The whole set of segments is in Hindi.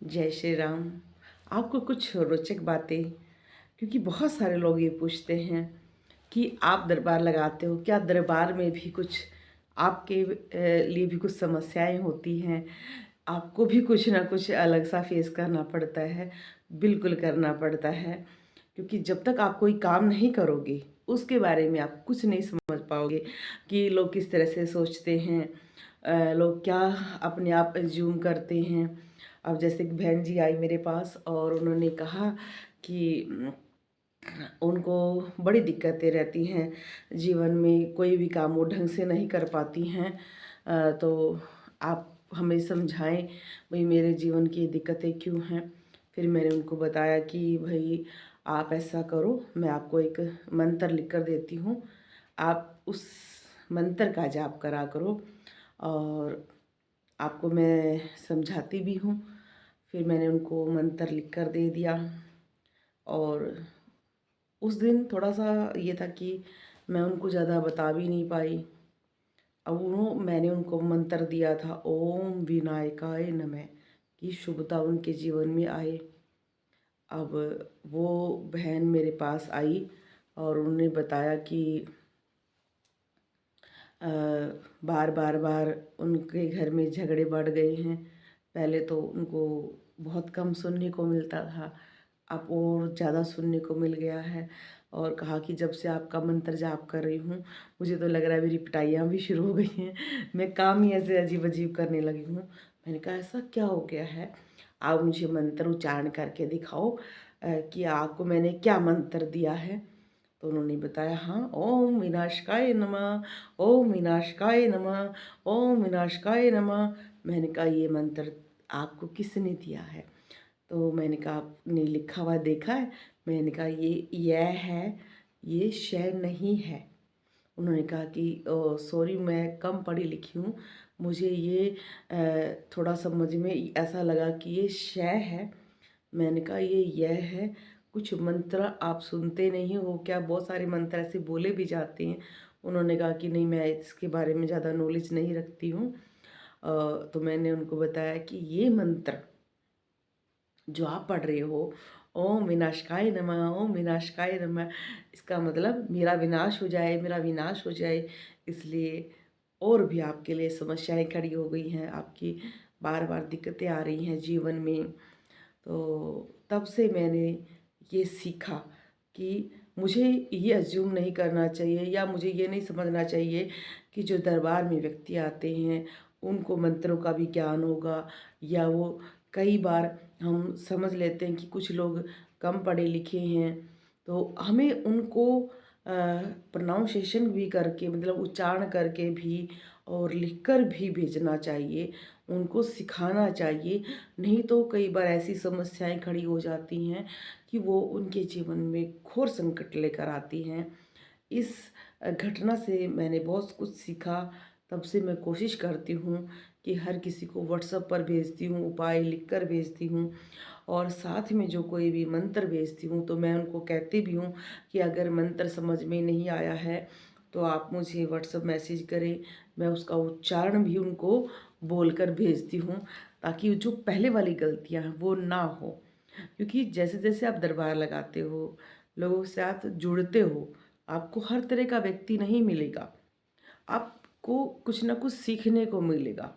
जय श्री राम। आपको कुछ रोचक बातें, क्योंकि बहुत सारे लोग ये पूछते हैं कि आप दरबार लगाते हो, क्या दरबार में भी कुछ आपके लिए भी कुछ समस्याएं होती हैं? आपको भी कुछ ना कुछ अलग सा फेस करना पड़ता है। बिल्कुल करना पड़ता है, क्योंकि जब तक आप कोई काम नहीं करोगे उसके बारे में आप कुछ नहीं समझ पाओगे कि लोग किस तरह से सोचते हैं। लोग क्या अपने आप एज्यूम करते हैं। अब जैसे कि बहन जी आई मेरे पास और उन्होंने कहा कि उनको बड़ी दिक्कतें रहती हैं जीवन में, कोई भी काम वो ढंग से नहीं कर पाती हैं। तो आप हमें समझाएं भाई मेरे जीवन की दिक्कतें क्यों हैं। फिर मैंने उनको बताया कि भाई आप ऐसा करो, मैं आपको एक मंत्र लिख कर देती हूँ, आप उस मंत्र का जाप करा करो और आपको मैं समझाती भी हूँ। फिर मैंने उनको मंत्र लिख कर दे दिया और उस दिन थोड़ा सा ये था कि मैं उनको ज़्यादा बता भी नहीं पाई। अब मैंने उनको मंत्र दिया था ओम विनायकाय नमः, कि शुभता उनके जीवन में आए। अब वो बहन मेरे पास आई और उन्होंने बताया कि बार बार बार उनके घर में झगड़े बढ़ गए हैं। पहले तो उनको बहुत कम सुनने को मिलता था, अब और ज़्यादा सुनने को मिल गया है। और कहा कि जब से आपका मंत्र जाप कर रही हूँ मुझे तो लग रहा है मेरी पिटाइयाँ भी शुरू हो गई हैं, मैं काम ही ऐसे अजीब अजीब करने लगी हूँ। मैंने कहा ऐसा क्या हो गया है, आप मुझे मंत्र उच्चारण करके दिखाओ कि आपको मैंने क्या मंत्र दिया है। तो उन्होंने बताया हाँ, ओम विनाशकाय नमः, ओम विनाशकाय नमः, ओम विनाशकाय नमः। मैंने कहा ये मंत्र आपको किसने दिया है? तो मैंने कहा आपने लिखा हुआ देखा है? मैंने कहा ये यह है, ये शय नहीं है। उन्होंने कहा कि सॉरी मैं कम पढ़ी लिखी हूँ, मुझे ये थोड़ा समझ में ऐसा लगा कि ये शय है। मैंने कहा ये यह है। कुछ मंत्र आप सुनते नहीं हो क्या? बहुत सारे मंत्र ऐसे बोले भी जाते हैं। उन्होंने कहा कि नहीं मैं इसके बारे में ज़्यादा नॉलेज नहीं रखती हूँ। तो मैंने उनको बताया कि ये मंत्र जो आप पढ़ रहे हो, ओम विनाशकाय नमः, ओम विनाशकाय नमः, इसका मतलब मेरा विनाश हो जाए, मेरा विनाश हो जाए। इसलिए और भी आपके लिए समस्याएं खड़ी हो गई हैं, आपकी बार बार दिक्कतें आ रही हैं जीवन में। तो तब से मैंने ये सीखा कि मुझे ये अज्यूम नहीं करना चाहिए या मुझे ये नहीं समझना चाहिए कि जो दरबार में व्यक्ति आते हैं उनको मंत्रों का भी ज्ञान होगा। या वो कई बार हम समझ लेते हैं कि कुछ लोग कम पढ़े लिखे हैं, तो हमें उनको प्रोनाउंसिएशन भी करके मतलब उच्चारण करके भी और लिखकर भी भेजना चाहिए, उनको सिखाना चाहिए। नहीं तो कई बार ऐसी समस्याएं खड़ी हो जाती हैं कि वो उनके जीवन में घोर संकट लेकर आती हैं। इस घटना से मैंने बहुत कुछ सीखा। तब से मैं कोशिश करती हूँ कि हर किसी को व्हाट्सएप पर भेजती हूँ, उपाय लिखकर भेजती हूँ और साथ में जो कोई भी मंत्र भेजती हूँ तो मैं उनको कहती भी हूँ कि अगर मंत्र समझ में नहीं आया है तो आप मुझे व्हाट्सएप मैसेज करें, मैं उसका उच्चारण भी उनको बोलकर भेजती हूँ, ताकि जो पहले वाली गलतियाँ हैं वो ना हो। क्योंकि जैसे जैसे आप दरबार लगाते हो, लोगों के साथ जुड़ते हो, आपको हर तरह का व्यक्ति नहीं मिलेगा, आपको कुछ ना कुछ सीखने को मिलेगा।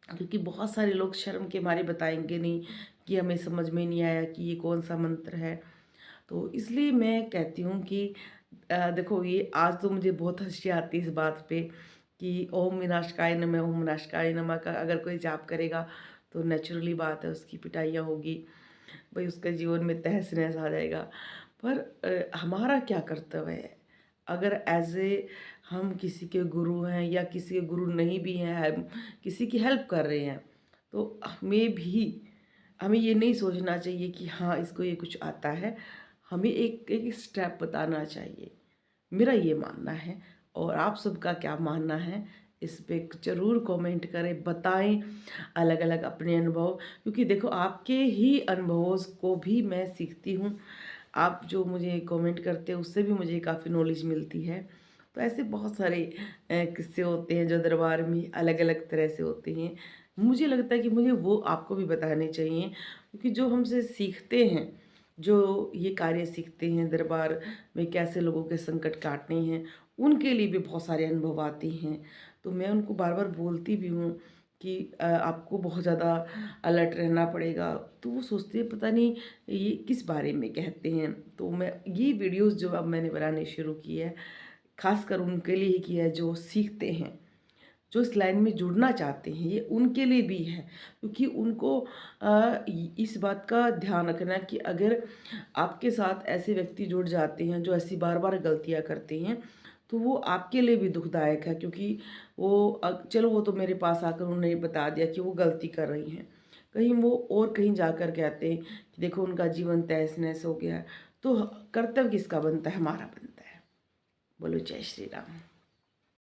क्योंकि बहुत सारे लोग शर्म के मारे बताएंगे नहीं कि हमें समझ में नहीं आया कि ये कौन सा मंत्र है। तो इसलिए मैं कहती हूँ कि देखो ये आज तो मुझे बहुत हंसी आती है इस बात पे कि ओम विनाशकाय नमः, ओम विनाशकाय नमः का अगर कोई जाप करेगा तो नेचुरली बात है उसकी पिटाइयाँ होगी, भाई उसके जीवन में तहस नहस आ जाएगा। पर हमारा क्या कर्तव्य है? अगर एज ए हम किसी के गुरु हैं या किसी के गुरु नहीं भी हैं, हम किसी की हेल्प कर रहे हैं, तो हमें ये नहीं सोचना चाहिए कि हाँ इसको ये कुछ आता है। हमें एक एक स्टेप बताना चाहिए, मेरा ये मानना है। और आप सबका क्या मानना है इस पे ज़रूर कमेंट करें, बताएं अलग अलग अपने अनुभव, क्योंकि देखो आपके ही अनुभवों को भी मैं सीखती हूँ। आप जो मुझे कमेंट करते हैं उससे भी मुझे काफ़ी नॉलेज मिलती है। तो ऐसे बहुत सारे किस्से होते हैं जो दरबार में अलग अलग तरह से होते हैं, मुझे लगता है कि मुझे वो आपको भी बताने चाहिए, क्योंकि जो हमसे सीखते हैं, जो ये कार्य सीखते हैं दरबार में कैसे लोगों के संकट काटने हैं, उनके लिए भी बहुत सारे अनुभव आते हैं। तो मैं उनको बार-बार बोलती भी हूँ कि आपको बहुत ज़्यादा अलर्ट रहना पड़ेगा। तो वो सोचते हैं पता नहीं ये किस बारे में कहते हैं। तो मैं ये वीडियोज़ जो अब मैंने बनाने शुरू की है, ख़ासकर उनके लिए ही किया है जो सीखते हैं, जो इस लाइन में जुड़ना चाहते हैं, ये उनके लिए भी है, क्योंकि उनको इस बात का ध्यान रखना है कि अगर आपके साथ ऐसे व्यक्ति जुड़ जाते हैं जो ऐसी बार बार गलतियां करते हैं, तो वो आपके लिए भी दुखदायक है, क्योंकि वो चलो वो तो मेरे पास आकर उन्होंने बता दिया कि वो गलती कर रही हैं, कहीं वो और कहीं जाकर कहते हैं कि देखो उनका जीवन तहस नहस हो गया है। तो कर्तव्य किसका बनता है? हमारा बनता है। बोलो जय श्री राम।